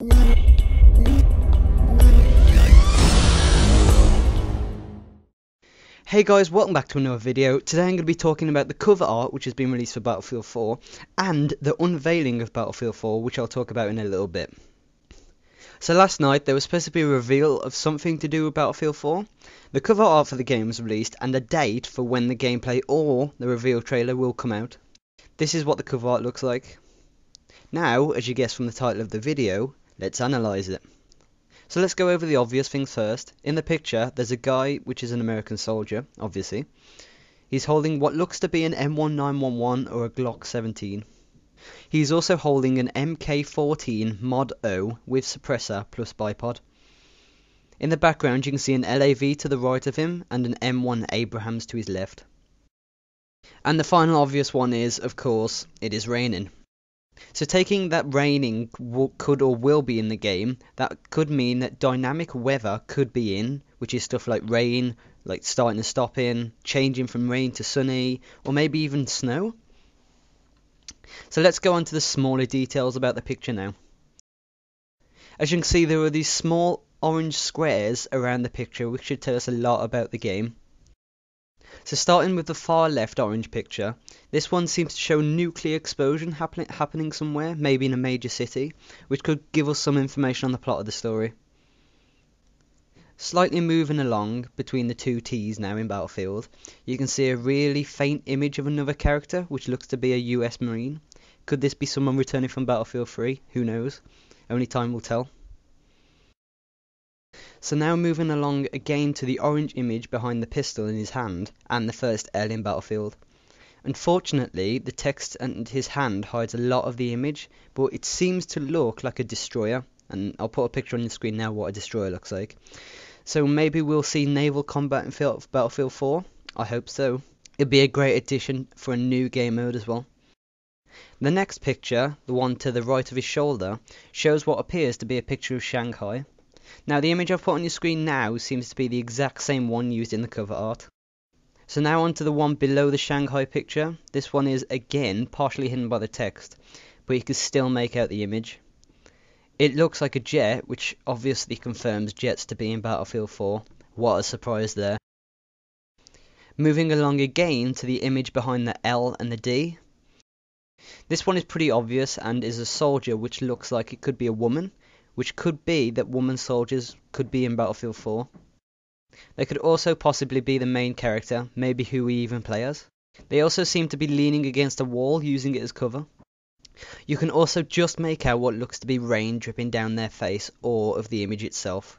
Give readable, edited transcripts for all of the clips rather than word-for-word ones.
Hey guys, welcome back to another video. Today I'm going to be talking about the cover art which has been released for Battlefield 4 and the unveiling of Battlefield 4, which I'll talk about in a little bit. So last night there was supposed to be a reveal of something to do with Battlefield 4. The cover art for the game was released and a date for when the gameplay or the reveal trailer will come out. This is what the cover art looks like. Now, as you guessed from the title of the video, let's analyse it. So let's go over the obvious things first. In the picture, there's a guy which is an American soldier, obviously. He's holding what looks to be an M1911 or a Glock 17. He's also holding an MK14 Mod O with suppressor plus bipod. In the background you can see an LAV to the right of him and an M1 Abrams to his left. And the final obvious one is, of course, it is raining. So taking that raining could or will be in the game, that could mean that dynamic weather could be in, which is stuff like rain, like starting to stop in, changing from rain to sunny, or maybe even snow. So let's go on to the smaller details about the picture now. As you can see, there are these small orange squares around the picture which should tell us a lot about the game. So starting with the far left orange picture, this one seems to show nuclear explosion happening somewhere, maybe in a major city, which could give us some information on the plot of the story. Slightly moving along between the two T's now in Battlefield, you can see a really faint image of another character, which looks to be a US Marine. Could this be someone returning from Battlefield 3? Who knows? Only time will tell. So now moving along again to the orange image behind the pistol in his hand and the first L in Battlefield. Unfortunately, the text and his hand hides a lot of the image, but it seems to look like a destroyer, and I'll put a picture on the screen now what a destroyer looks like. So maybe we'll see naval combat in Battlefield 4? I hope so. It'd be a great addition for a new game mode as well. The next picture, the one to the right of his shoulder, shows what appears to be a picture of Shanghai. Now the image I've put on your screen now seems to be the exact same one used in the cover art. So now onto the one below the Shanghai picture. This one is again partially hidden by the text, but you can still make out the image. It looks like a jet, which obviously confirms jets to be in Battlefield 4. What a surprise there. Moving along again to the image behind the L and the D. This one is pretty obvious and is a soldier which looks like it could be a woman, which could be that woman soldiers could be in Battlefield 4. They could also possibly be the main character, maybe who we even play as. They also seem to be leaning against a wall, using it as cover. You can also just make out what looks to be rain dripping down their face or of the image itself.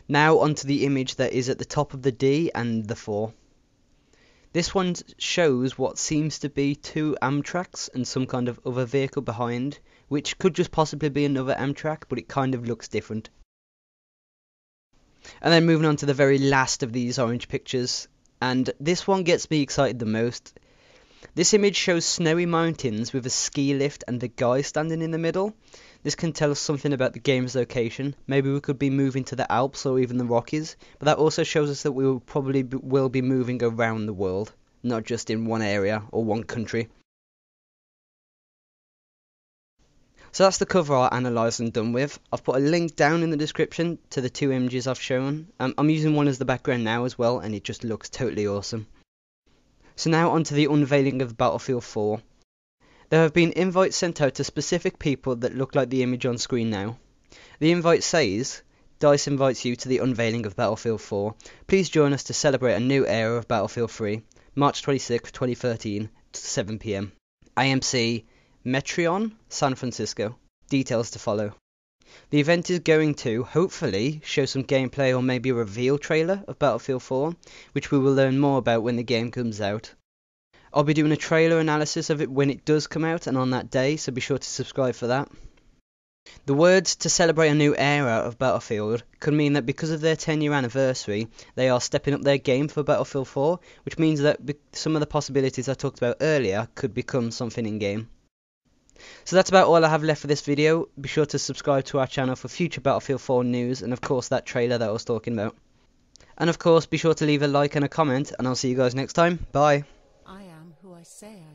Now onto the image that is at the top of the D and the 4. This one shows what seems to be two Amtraks and some kind of other vehicle behind, which could just possibly be another Amtrak, but it kind of looks different. And then moving on to the very last of these orange pictures, and this one gets me excited the most. This image shows snowy mountains with a ski lift and the guy standing in the middle. This can tell us something about the game's location. Maybe we could be moving to the Alps or even the Rockies, but that also shows us that we will probably will be moving around the world, not just in one area or one country. So that's the cover art analysed and done with. I've put a link down in the description to the two images I've shown. I'm using one as the background now as well, and it just looks totally awesome. So now onto the unveiling of Battlefield 4. There have been invites sent out to specific people that look like the image on screen now. The invite says, DICE invites you to the unveiling of Battlefield 4. Please join us to celebrate a new era of Battlefield 3, March 26, 2013, to 7 PM. IMC, Metreon, San Francisco. Details to follow. The event is going to, hopefully, show some gameplay or maybe a reveal trailer of Battlefield 4, which we will learn more about when the game comes out. I'll be doing a trailer analysis of it when it does come out and on that day, so be sure to subscribe for that. The words "to celebrate a new era of Battlefield" could mean that because of their 10-year anniversary, they are stepping up their game for Battlefield 4, which means that some of the possibilities I talked about earlier could become something in-game. So that's about all I have left for this video. Be sure to subscribe to our channel for future Battlefield 4 news and of course that trailer that I was talking about. And of course be sure to leave a like and a comment, and I'll see you guys next time. Bye. I am who I say I am.